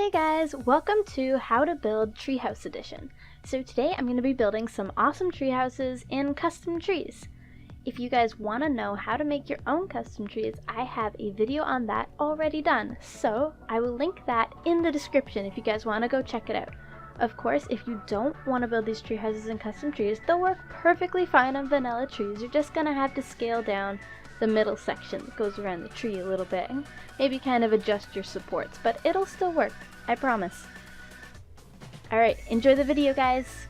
Hey guys, welcome to How to Build Treehouse Edition. So today I'm going to be building some awesome tree houses and custom trees. If you guys want to know how to make your own custom trees, I have a video on that already done. So I will link that in the description if you guys want to go check it out. Of course, if you don't want to build these tree houses and custom trees, they'll work perfectly fine on vanilla trees. You're just going to have to scale down the middle section that goes around the tree a little bit and maybe kind of adjust your supports, but it'll still work, I promise. Alright, enjoy the video guys!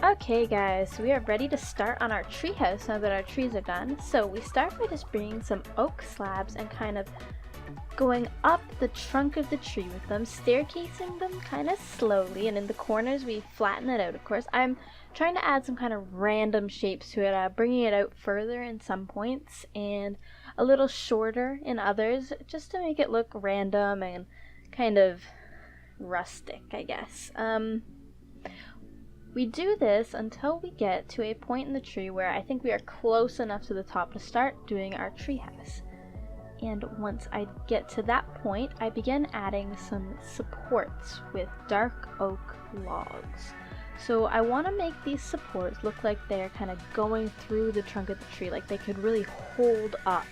Okay guys, so we are ready to start on our treehouse now that our trees are done. So we start by just bringing some oak slabs and kind of going up the trunk of the tree with them, staircasing them kind of slowly, and in the corners we flatten it out. Of course, I'm trying to add some kind of random shapes to it, bringing it out further in some points and a little shorter in others, just to make it look random and kind of rustic, I guess. We do this until we get to a point in the tree where I think we are close enough to the top to start doing our treehouse. And once I get to that point, I begin adding some supports with dark oak logs. So I want to make these supports look like they're kind of going through the trunk of the tree, like they could really hold up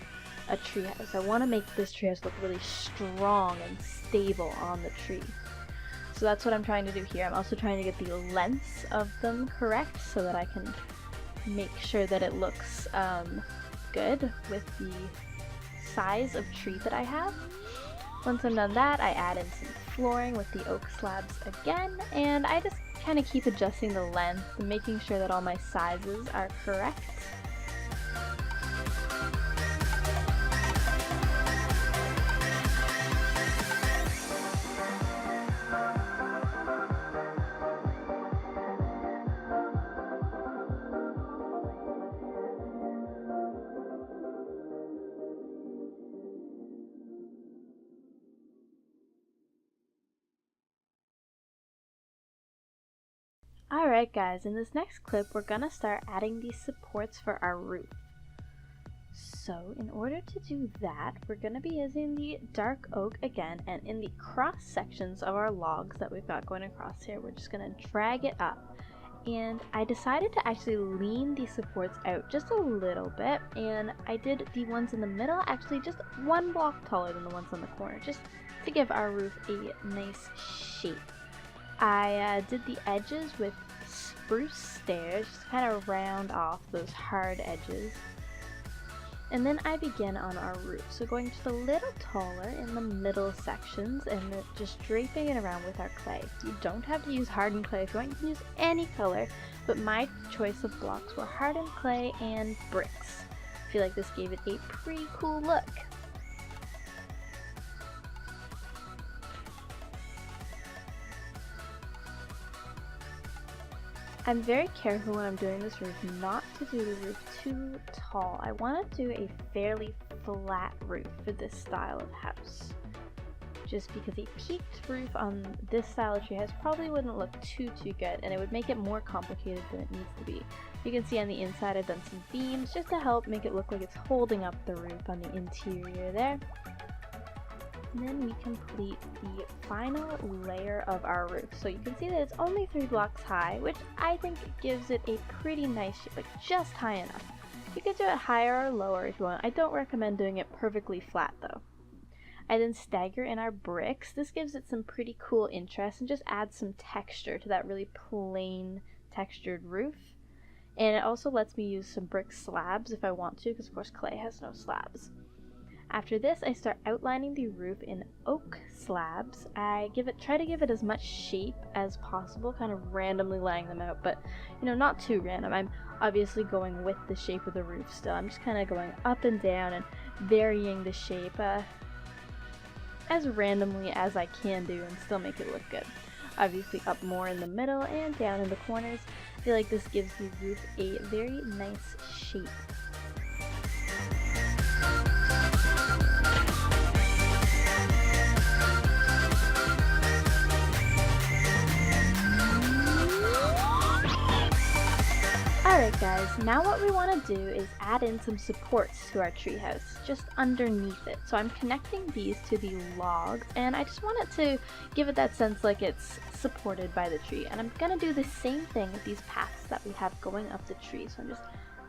a treehouse. I want to make this treehouse look really strong and stable on the tree. So that's what I'm trying to do here. I'm also trying to get the lengths of them correct so that I can make sure that it looks good with the size of tree that I have. Once I'm done that, I add in some flooring with the oak slabs again, and I just kind of keep adjusting the length and making sure that all my sizes are correct. Alright guys, in this next clip we're gonna start adding these supports for our roof. So in order to do that, we're gonna be using the dark oak again, and in the cross sections of our logs that we've got going across here, we're just gonna drag it up. And I decided to actually lean these supports out just a little bit, and I did the ones in the middle actually just one block taller than the ones on the corner, just to give our roof a nice shape. I did the edges with spruce stairs, just kind of round off those hard edges. And then I begin on our roof, so going just a little taller in the middle sections and just draping it around with our clay. You don't have to use hardened clay if you want, you can use any color, but my choice of blocks were hardened clay and bricks. I feel like this gave it a pretty cool look. I'm very careful when I'm doing this roof not to do the roof too tall. I want to do a fairly flat roof for this style of house. Just because a peaked roof on this style of treehouse probably wouldn't look too good, and it would make it more complicated than it needs to be. You can see on the inside I've done some beams just to help make it look like it's holding up the roof on the interior there. And then we complete the final layer of our roof. So you can see that it's only 3 blocks high, which I think gives it a pretty nice shape, like just high enough. You could do it higher or lower if you want. I don't recommend doing it perfectly flat though. I then stagger in our bricks. This gives it some pretty cool interest and just adds some texture to that really plain textured roof. And it also lets me use some brick slabs if I want to, because of course clay has no slabs. After this, I start outlining the roof in oak slabs. I try to give it as much shape as possible, kind of randomly laying them out, but not too random. I'm obviously going with the shape of the roof still. I'm just kind of going up and down and varying the shape as randomly as I can do and still make it look good. Obviously up more in the middle and down in the corners. I feel like this gives the roof a very nice shape. Alright guys, now what we want to do is add in some supports to our treehouse, just underneath it. So I'm connecting these to the log, and I just want it to give it that sense like it's supported by the tree. And I'm going to do the same thing with these paths that we have going up the tree. So I'm just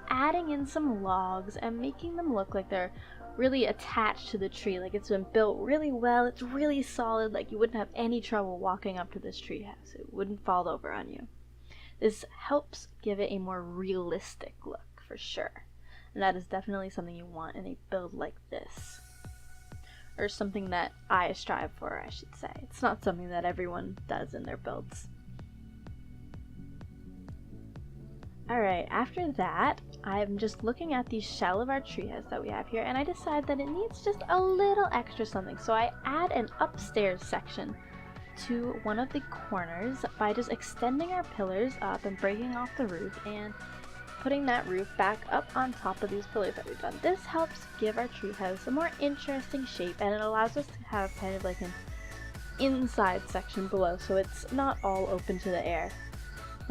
adding in some logs and making them look like they're really attached to the tree, like it's been built really well, it's really solid, like you wouldn't have any trouble walking up to this treehouse. It wouldn't fall over on you. This helps give it a more realistic look, for sure. And that is definitely something you want in a build like this. Or something that I strive for, I should say. It's not something that everyone does in their builds. Alright, after that, I'm just looking at the shell of our treehouse that we have here, and I decide that it needs just a little extra something. So I add an upstairs section to one of the corners by just extending our pillars up and breaking off the roof and putting that roof back up on top of these pillars that we've done. This helps give our treehouse a more interesting shape, and it allows us to have kind of like an inside section below, so it's not all open to the air.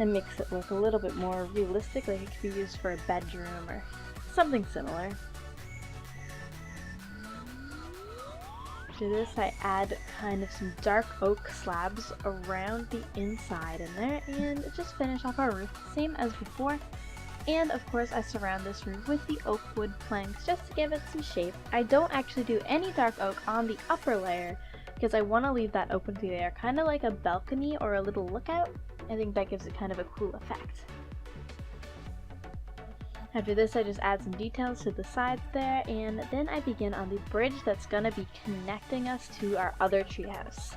It makes it look a little bit more realistic, like it could be used for a bedroom or something similar. After this, I add kind of some dark oak slabs around the inside in there and just finish off our roof same as before. And of course, I surround this roof with the oak wood planks just to give it some shape. I don't actually do any dark oak on the upper layer because I want to leave that open to the air, kind of like a balcony or a little lookout. I think that gives it kind of a cool effect. After this, I just add some details to the sides there, and then I begin on the bridge that's going to be connecting us to our other treehouse.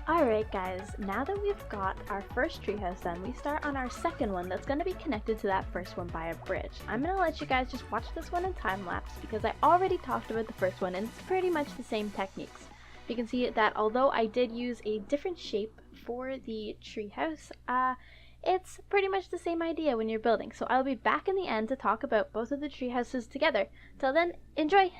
Alright guys, now that we've got our first treehouse done, we start on our second one that's going to be connected to that first one by a bridge. I'm going to let you guys just watch this one in time lapse because I already talked about the first one and it's pretty much the same techniques. You can see that although I did use a different shape for the treehouse, it's pretty much the same idea when you're building, so I'll be back in the end to talk about both of the tree houses together. Till then, enjoy!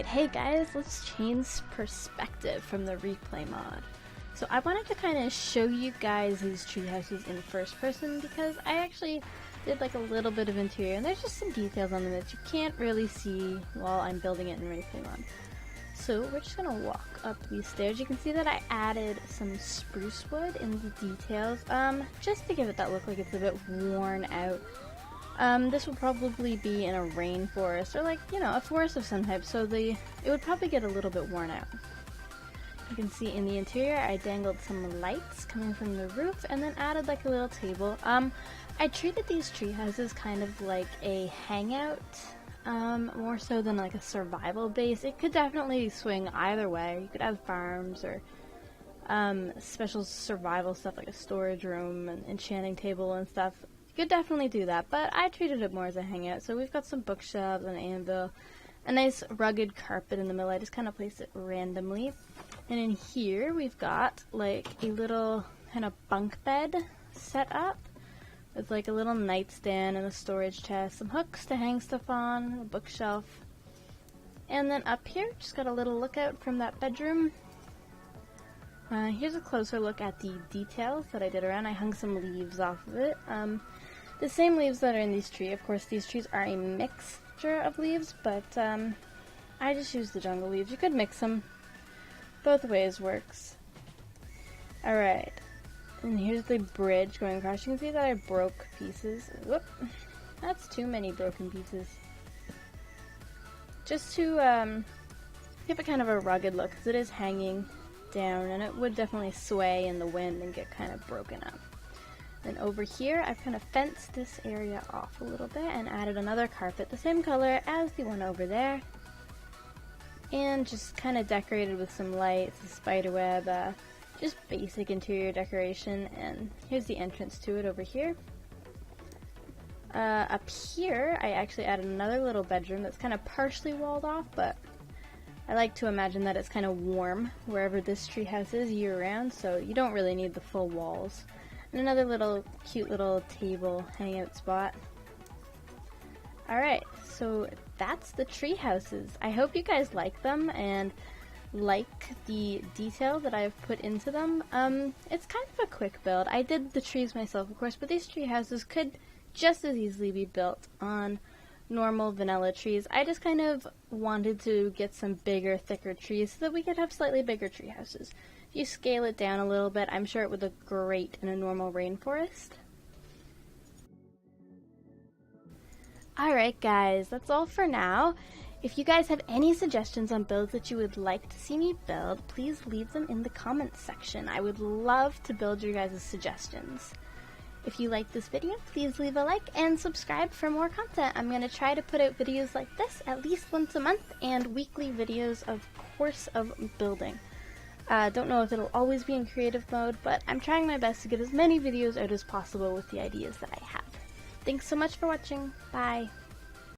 Alright, hey guys, let's change perspective from the replay mod. So I wanted to kind of show you guys these tree houses in first person because I actually did like a little bit of interior and there's just some details on them that you can't really see while I'm building it in replay mod. So we're just gonna walk up these stairs. You can see that I added some spruce wood in the details, just to give it that look like it's a bit worn out. This would probably be in a rainforest or like, you know, a forest of some type, so it would probably get a little bit worn out. You can see in the interior I dangled some lights coming from the roof and then added like a little table. I treated these tree houses kind of like a hangout, more so than like a survival base. It could definitely swing either way. You could have farms or special survival stuff like a storage room and enchanting table and stuff. You could definitely do that, but I treated it more as a hangout. So we've got some bookshelves, an anvil, a nice rugged carpet in the middle. I just kind of placed it randomly. And in here we've got like a little kind of bunk bed set up with like a little nightstand and a storage chest, some hooks to hang stuff on, a bookshelf. And then up here, just got a little lookout from that bedroom. Here's a closer look at the details that I did around. I hung some leaves off of it. The same leaves that are in these trees. Of course, these trees are a mixture of leaves, but I just used the jungle leaves. You could mix them. Both ways works. Alright. And here's the bridge going across. You can see that I broke pieces. Whoop. That's too many broken pieces. Just to give it kind of a rugged look, because it is hanging down and it would definitely sway in the wind and get kind of broken up. Then over here I've kind of fenced this area off a little bit and added another carpet the same color as the one over there, and just kind of decorated with some lights, a spider web, just basic interior decoration. And here's the entrance to it over here. Up here I actually added another little bedroom that's kind of partially walled off, but I like to imagine that it's kind of warm wherever this treehouse is year-round, so you don't really need the full walls. And another little cute little table hangout spot. Alright, so that's the tree houses. I hope you guys like them and like the detail that I've put into them. It's kind of a quick build. I did the trees myself, of course, but these tree houses could just as easily be built on normal vanilla trees. I just kind of wanted to get some bigger, thicker trees so that we could have slightly bigger tree houses. If you scale it down a little bit, I'm sure it would look great in a normal rainforest. Alright guys, that's all for now. If you guys have any suggestions on builds that you would like to see me build, please leave them in the comments section. I would love to build your guys' suggestions. If you like this video, please leave a like and subscribe for more content. I'm going to try to put out videos like this at least once a month and weekly videos, of course, of building. Don't know if it'll always be in creative mode, but I'm trying my best to get as many videos out as possible with the ideas that I have. Thanks so much for watching. Bye.